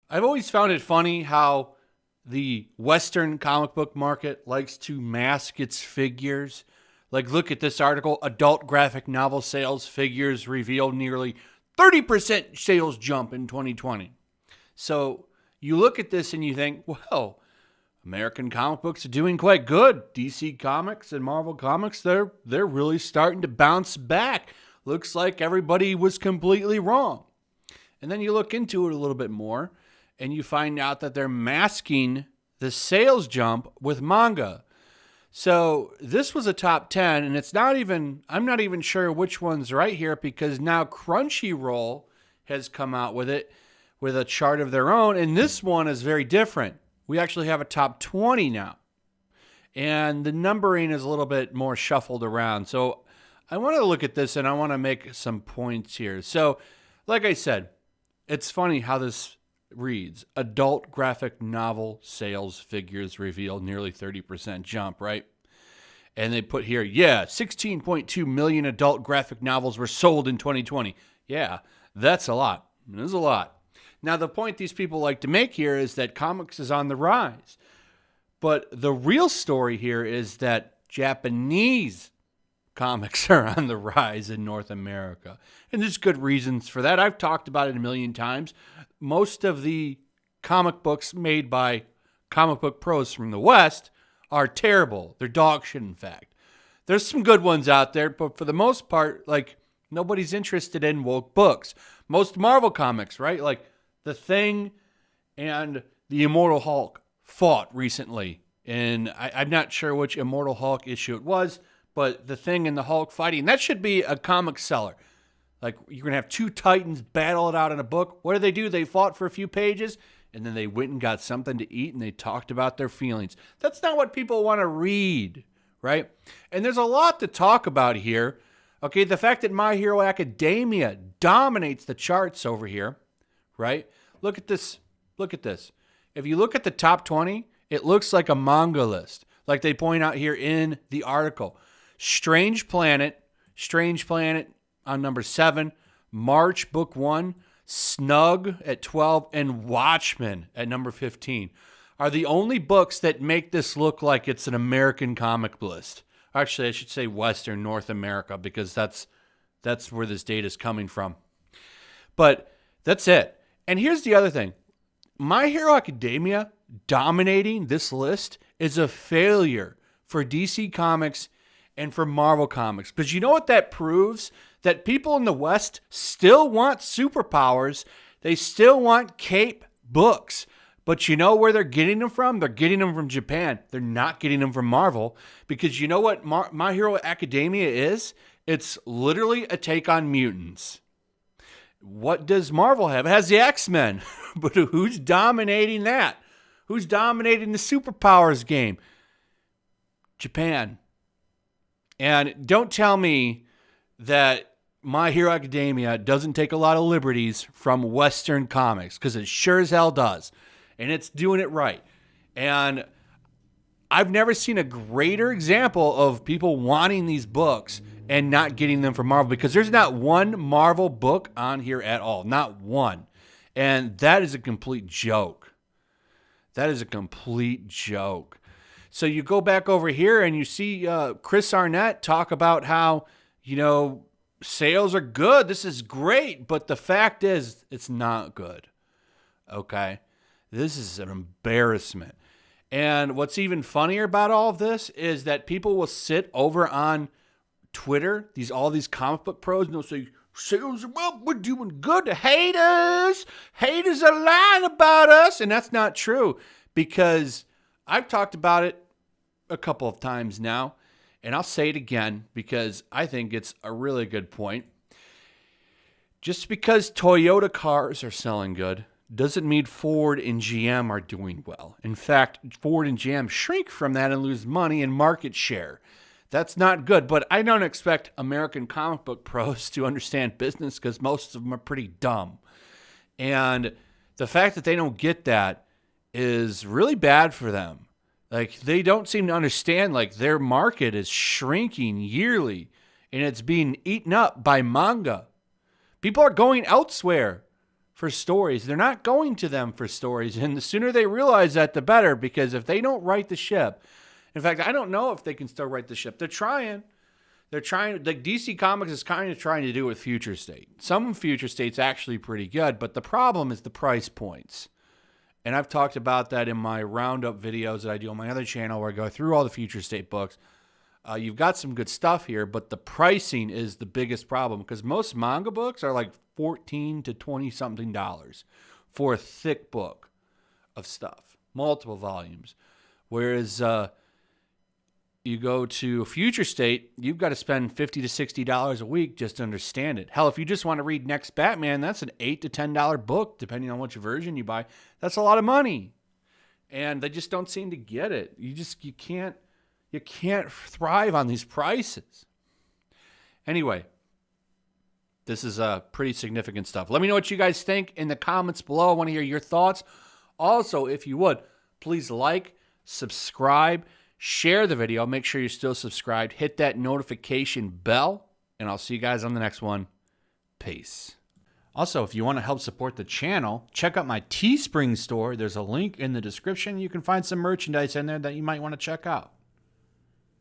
I've always found it funny how the Western comic book market likes to mask its figures. Like, look at this article. Adult graphic novel sales figures reveal nearly 30% sales jump in 2020. So you look at this and you think, well, American comic books are doing quite good. DC Comics and Marvel Comics, they're really starting to bounce back. Looks like everybody was completely wrong. And then you look into it a little bit more and you find out that they're masking the sales jump with manga. So this was a top 10, and I'm not even sure which one's right here because now Crunchyroll has come out with it with a chart of their own, and this one is very different. We actually have a top 20 now, and the numbering is a little bit more shuffled around. So I want to look at this, and I want to make some points here. So, like I said, it's funny how this reads. Adult graphic novel sales figures reveal nearly 30% jump, right? And they put here, 16.2 million adult graphic novels were sold in 2020. Yeah, that's a lot. There's a lot. Now, the point these people like to make here is that comics is on the rise. But the real story here is that Japanese comics are on the rise in North America. And there's good reasons for that. I've talked about it a million times. Most of the comic books made by comic book pros from the West are terrible. They're dog shit, in fact. There's some good ones out there, but for the most part, like, nobody's interested in woke books. Most Marvel comics, right? Like, The Thing and the Immortal Hulk fought recently. And I'm not sure which Immortal Hulk issue it was, but The Thing and the Hulk fighting, that should be a comic seller. Like, you're going to have two titans battle it out in a book. What do? They fought for a few pages, and then they went and got something to eat, and they talked about their feelings. That's not what people want to read, right? And there's a lot to talk about here. Okay, the fact that My Hero Academia dominates the charts over here, right? Look at this. Look at this. If you look at the top 20, it looks like a manga list, like they point out here in the article. Strange Planet on number 7, March Book 1, Snug at 12, and Watchmen at number 15 are the only books that make this look like it's an American comic list. Actually, I should say Western North America because that's where this data is coming from. But that's it. And here's the other thing. My Hero Academia dominating this list is a failure for DC Comics and for Marvel Comics. Because you know what that proves? That people in the West still want superpowers. They still want cape books. But you know where they're getting them from? They're getting them from Japan. They're not getting them from Marvel. Because you know what My Hero Academia is? It's literally a take on mutants. What does Marvel have? It has the X-Men. But who's dominating that? Who's dominating the superpowers game? Japan. And don't tell me that My Hero Academia doesn't take a lot of liberties from Western comics, because it sure as hell does. And it's doing it right. And I've never seen a greater example of people wanting these books and not getting them from Marvel, because there's not one Marvel book on here at all. Not one. And that is a complete joke. That is a complete joke. So you go back over here and you see Chris Arnett talk about how, sales are good. This is great. But the fact is, it's not good. Okay? This is an embarrassment. And what's even funnier about all of this is that people will sit over on Twitter, all these comic book pros, and they'll say, sales are up, we're doing good. Haters are lying about us. And that's not true, because I've talked about it a couple of times now, and I'll say it again because I think it's a really good point. Just because Toyota cars are selling good doesn't mean Ford and GM are doing well. In fact, Ford and GM shrink from that and lose money and market share. That's not good, but I don't expect American comic book pros to understand business, because most of them are pretty dumb. And the fact that they don't get that is really bad for them. Like, they don't seem to understand, like, their market is shrinking yearly and it's being eaten up by manga. People are going elsewhere for stories. They're not going to them for stories. And the sooner they realize that, the better, because if they don't right the ship, in fact, I don't know if they can still right the ship. They're trying. Like DC Comics is kind of trying to do with Future State. Some Future State's actually pretty good, but the problem is the price points. And I've talked about that in my roundup videos that I do on my other channel where I go through all the Future State books. You've got some good stuff here, but the pricing is the biggest problem because most manga books are like $14 to $20-something for a thick book of stuff, multiple volumes. Whereas you go to Future State, you've got to spend $50 to $60 a week just to understand it. Hell, if you just want to read Next Batman, that's an $8 to $10 book, depending on which version you buy. That's a lot of money. And they just don't seem to get it. You can't thrive on these prices. Anyway, this is pretty significant stuff. Let me know what you guys think in the comments below. I want to hear your thoughts. Also, if you would, please like, subscribe, share the video. Make sure you're still subscribed. Hit that notification bell, and I'll see you guys on the next one. Peace. Also, if you want to help support the channel, check out my Teespring store. There's a link in the description. You can find some merchandise in there that you might want to check out.